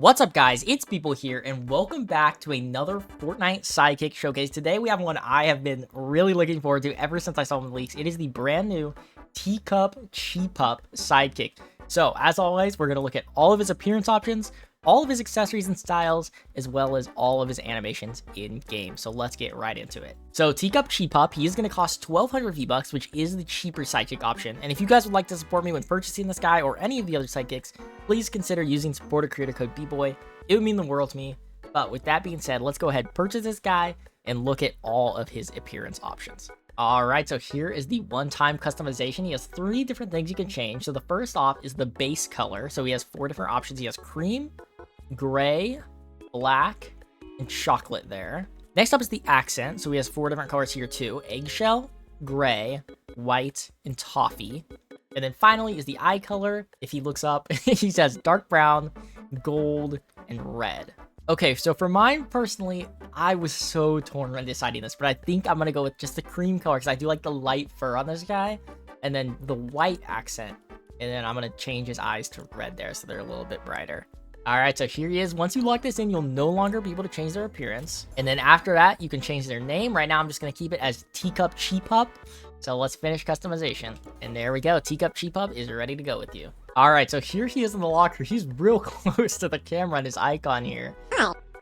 What's up, guys? It's Beeboy here, and welcome back to another Fortnite Sidekick showcase. Today, we have one I have been really looking forward to ever since I saw the leaks. It is the brand new TEACUP Chi-PUP Sidekick. So, as always, we're going to look at all of his appearance options, all of his accessories and styles, as well as all of his animations in-game. So let's get right into it. So TEACUP Chi-PUP, he is going to cost 1,200 V-Bucks, which is the cheaper sidekick option. And if you guys would like to support me when purchasing this guy or any of the other sidekicks, please consider using supporter creator code Beeboy. It would mean the world to me. But with that being said, let's go ahead, purchase this guy, and look at all of his appearance options. Alright, so here is the one-time customization. He has 3 different things you can change. So the first off is the base color. So he has 4 different options. He has cream, gray, black, and chocolate there. Next up is the accent. So he has 4 different colors here too. Eggshell, gray, white, and toffee. And then finally is the eye color. If he looks up, he says dark brown, gold, and red. Okay, so for mine personally, I was so torn when deciding this, but I think I'm gonna go with just the cream color because I do like the light fur on this guy, and then the white accent, and then I'm gonna change his eyes to red there so they're a little bit brighter. Alright, so here he is. Once you lock this in, you'll no longer be able to change their appearance. And then after that, you can change their name. Right now, I'm just going to keep it as TEACUP Chi-PUP. So let's finish customization. And there we go. TEACUP Chi-PUP is ready to go with you. Alright, so here he is in the locker. He's real close to the camera and his icon here.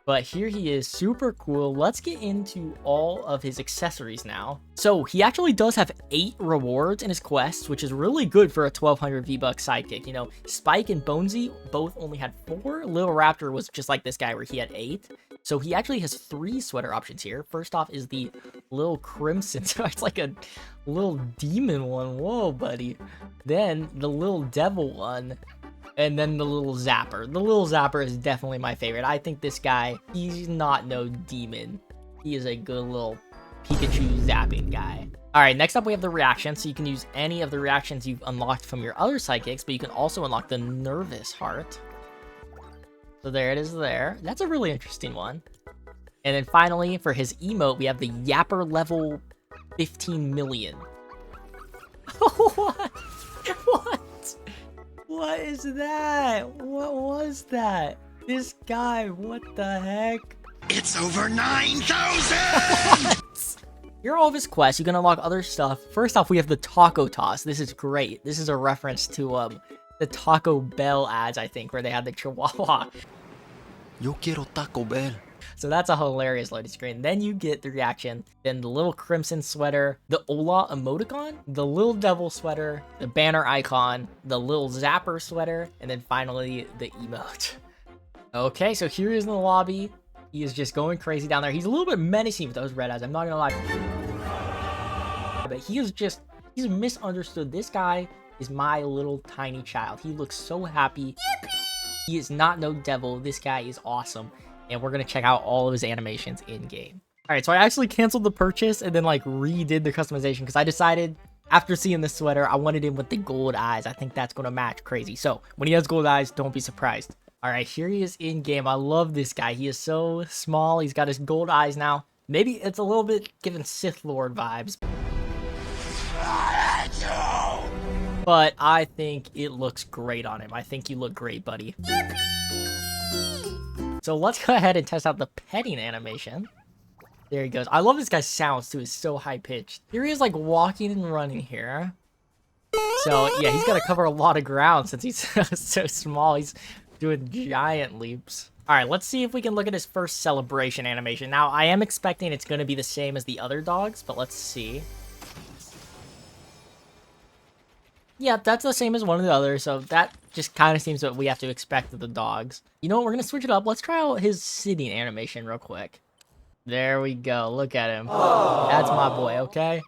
But here he is, super cool. Let's get into all of his accessories now. So he actually does have 8 rewards in his quests, which is really good for a 1,200 V-Bucks sidekick. You know, Spike and Bonesy both only had 4. Little Raptor was just like this guy where he had 8. So he actually has 3 sweater options here. First off is the Little Crimson. So it's like a little demon one. Whoa, buddy. Then the Little Devil one. And then the Little Zapper. The Little Zapper is definitely my favorite. I think this guy, he's not no demon. He is a good little Pikachu zapping guy. Alright, next up we have the reaction. So you can use any of the reactions you've unlocked from your other sidekicks, but you can also unlock the Nervous Heart. So there it is there. That's a really interesting one. And then finally, for his emote, we have the Yapper level 15 million. What? What? What is that? What was that? This guy, what the heck? It's over 9,000! Here are all of his quests. You can unlock other stuff. First off, we have the Taco Toss. This is great. This is a reference to the Taco Bell ads, I think, where they had the Chihuahua. Yo quiero Taco Bell. So that's a hilarious loading screen. Then you get the reaction, then the Little Crimson sweater, the Ola emoticon, the Little Devil sweater, the banner icon, the Little Zapper sweater, and then finally the emote. Okay, so here he is in the lobby. He is just going crazy down there. He's a little bit menacing with those red eyes, I'm not gonna lie. But he's misunderstood. This guy is my little tiny child. He looks so happy. Yippee! He is not no devil. This guy is awesome. And we're going to check out all of his animations in-game. Alright, so I actually canceled the purchase and then like redid the customization because I decided after seeing this sweater, I wanted him with the gold eyes. I think that's going to match crazy. So when he has gold eyes, don't be surprised. Alright, here he is in-game. I love this guy. He is so small. He's got his gold eyes now. Maybe it's a little bit giving Sith Lord vibes. But I think it looks great on him. I think you look great, buddy. So let's go ahead and test out the petting animation. There he goes. I love this guy's sounds too. It's so high pitched. Here he is like walking and running here. So yeah, he's got to cover a lot of ground since he's so small. He's doing giant leaps. All right, let's see if we can look at his first celebration animation. Now I am expecting it's going to be the same as the other dogs, but let's see. Yeah, that's the same as one of the others, so that just kind of seems what we have to expect of the dogs. You know what, we're going to switch it up. Let's try out his sitting animation real quick. There we go. Look at him. Aww. That's my boy, okay?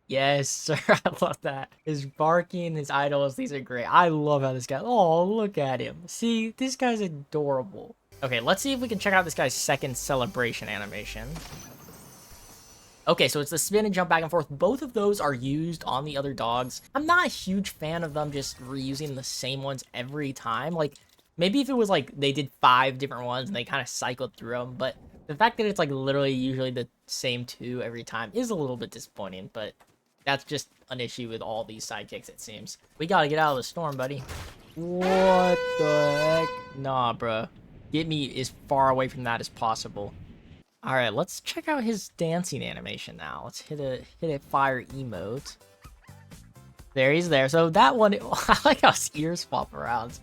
Yes, sir. I love that. His barking, his idols, these are great. I love how this guy... Oh, look at him. See, this guy's adorable. Okay, let's see if we can check out this guy's second celebration animation. Okay, so it's the spin and jump back and forth. Both of those are used on the other dogs. I'm not a huge fan of them just reusing the same ones every time. Like, maybe if it was like they did 5 different ones and they kind of cycled through them. But the fact that it's like literally usually the same 2 every time is a little bit disappointing. But that's just an issue with all these sidekicks, it seems. We gotta get out of the storm, buddy. What the heck? Nah, bruh. Get me as far away from that as possible. All right, let's check out his dancing animation now. Let's hit a fire emote. There, he's there. So that one, I like how his ears flop around.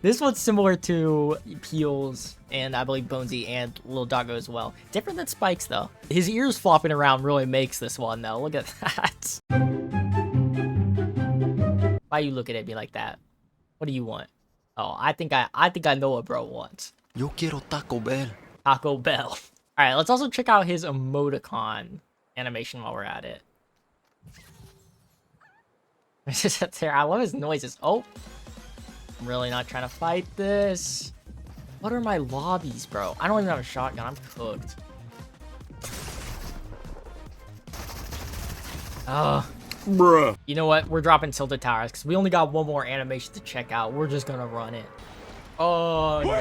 This one's similar to Peel's and I believe Bonesy and Little Doggo as well. Different than Spike's though. His ears flopping around really makes this one though. Look at that. Why you looking at me like that? What do you want? Oh, I think I know what bro wants. Yo quiero Taco Bell. Taco Bell. All right, let's also check out his emoticon animation while we're at it. It's just up there. I love his noises. Oh, I'm really not trying to fight this. What are my lobbies, bro? I don't even have a shotgun. I'm cooked. Bruh. You know what? We're dropping Tilted Towers because we only got one more animation to check out. We're just gonna run it. Oh, no.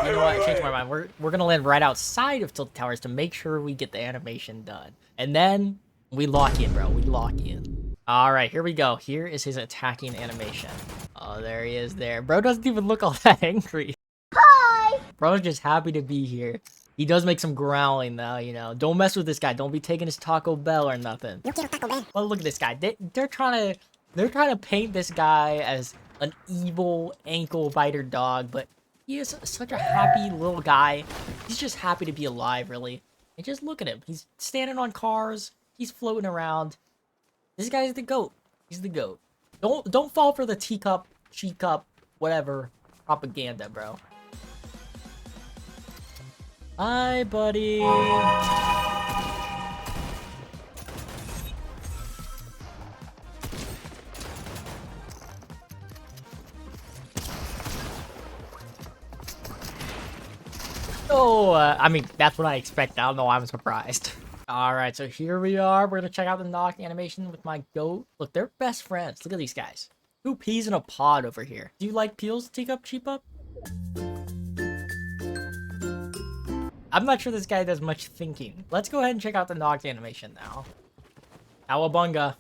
You know what? I changed my mind. We're gonna land right outside of Tilted Towers to make sure we get the animation done, and then we lock in, bro. We lock in. All right, here we go. Here is his attacking animation. Oh, there he is. There, bro doesn't even look all that angry. Hi. Bro's just happy to be here. He does make some growling though, you know. Don't mess with this guy. Don't be taking his Taco Bell or nothing. Yo quiero Taco Bell. Well, look at this guy. They're trying to paint this guy as an evil ankle biter dog, but he is such a happy little guy. He's just happy to be alive, really. And just look at him. He's standing on cars. He's floating around. This guy's the GOAT. He's the GOAT. Don't fall for the teacup, Chi-Pup, whatever propaganda, bro. Hi, buddy. Oh, I mean, that's what I expect. I don't know. I'm surprised. All right, so here we are. We're gonna check out the knock animation with my goat. Look, they're best friends. Look at these guys. Who pees in a pod over here? Do you like Peel's TEACUP Chi-Pup? I'm not sure this guy does much thinking. Let's go ahead and check out the knocked animation now. Cowabunga.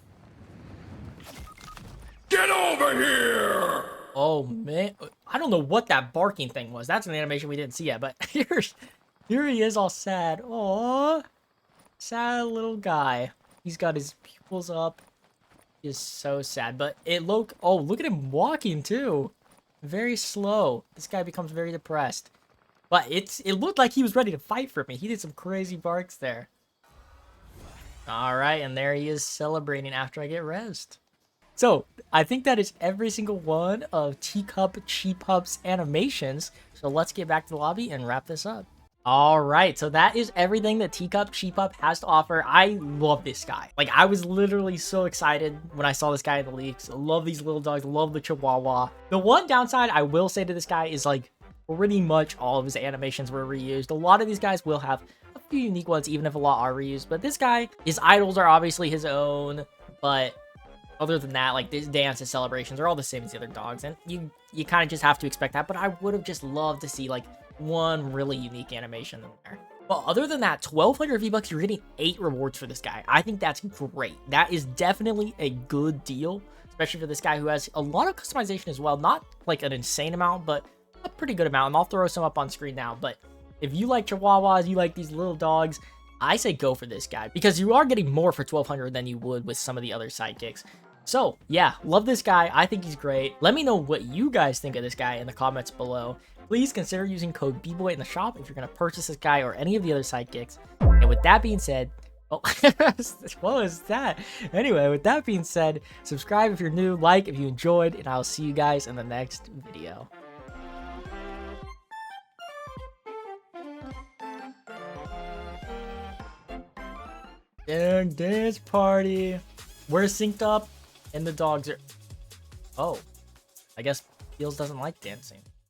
Get over here! Oh, man. I don't know what that barking thing was. That's an animation we didn't see yet, but here he is all sad. Aww. Sad little guy. He's got his pupils up. He is so sad, but oh, look at him walking too. Very slow. This guy becomes very depressed. But it looked like he was ready to fight for me. He did some crazy barks there. Alright, and there he is celebrating after I get rezzed. So, I think that is every single one of TEACUP Chi-Pup's animations. So let's get back to the lobby and wrap this up. Alright, so that is everything that TEACUP Chi-Pup has to offer. I love this guy. Like, I was literally so excited when I saw this guy in the leaks. I love these little dogs. Love the Chihuahua. The one downside I will say to this guy is, like, pretty much all of his animations were reused. A lot of these guys will have a few unique ones, even if a lot are reused. But this guy, his idols are obviously his own. But other than that, like, this dance and celebrations are all the same as the other dogs. And you kind of just have to expect that. But I would have just loved to see, like, one really unique animation in there. But other than that, 1,200 V-Bucks, you're getting 8 rewards for this guy. I think that's great. That is definitely a good deal, especially for this guy who has a lot of customization as well. Not like an insane amount, but a pretty good amount. And I'll throw some up on screen now. But if you like Chihuahuas, you like these little dogs, I say go for this guy because you are getting more for 1,200 than you would with some of the other sidekicks. So yeah, love this guy. I think he's great. Let me know what you guys think of this guy in the comments below. Please consider using code Beeboy in the shop if you're going to purchase this guy or any of the other sidekicks. And with that being said, oh, what was that? Anyway, with that being said, subscribe if you're new, like if you enjoyed, and I'll see you guys in the next video. Dance party. We're synced up, and the dogs are... Oh, I guess Heels doesn't like dancing.